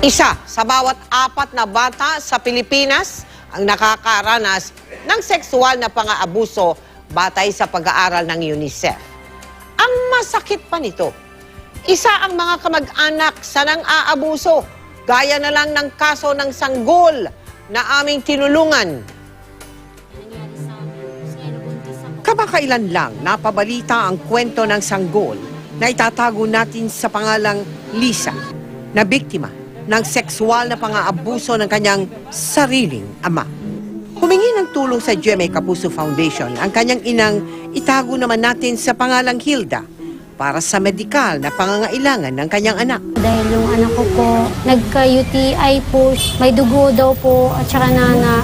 Isa sa bawat 4 na bata sa Pilipinas ang nakakaranas ng sexual na pang-aabuso batay sa pag-aaral ng UNICEF. Ang masakit pa nito, isa ang mga kamag-anak sa nang-aabuso, gaya na lang ng kaso ng sanggol na aming tinulungan. Kamakailan lang napabalita ang kwento ng sanggol na itatago natin sa pangalang Lisa, na biktima ng sexual na pang-aabuso ng kanyang sariling ama. Humingi ng tulong sa GMA Kapuso Foundation ang kanyang inang itago naman natin sa pangalang Hilda para sa medikal na pangangailangan ng kanyang anak. Dahil yung anak ko po, nagka-UTI po, may dugo daw po at saka nana.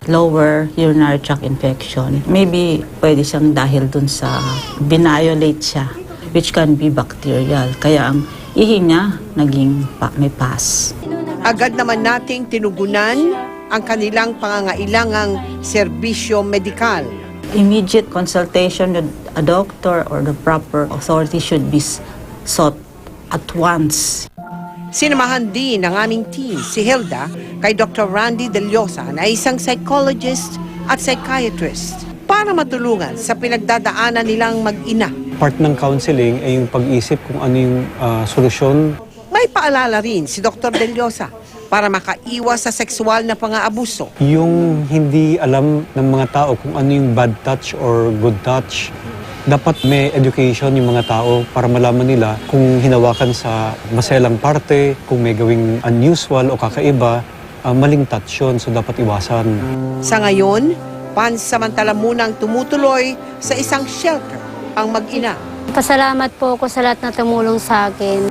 Lower urinary tract infection. Maybe pwede siyang dahil dun sa binayolate siya, which can be bacterial. Kaya ang ihi niya naging may pus. Agad naman nating tinugunan ang kanilang pangangailangang serbisyo medikal. Immediate consultation with a doctor or the proper authority should be sought at once. Sinamahan din ng aming team si Hilda kay Dr. Randy De Llosa na isang psychologist at psychiatrist para matulungan sa pinagdadaanan nilang mag-ina. Part ng counseling ay yung pag-isip kung ano yung solusyon. May paalala rin si Dr. De Llosa para makaiwas sa sexual na pang-aabuso. Yung hindi alam ng mga tao kung ano yung bad touch or good touch, dapat may education yung mga tao para malaman nila kung hinawakan sa maselang parte, kung may gawing unusual o kakaiba, maling touch yun, so dapat iwasan. Sa ngayon, pansamantala munang tumutuloy sa isang shelter ang mag-ina. Pasalamat po ako sa lahat na tumulong sa akin.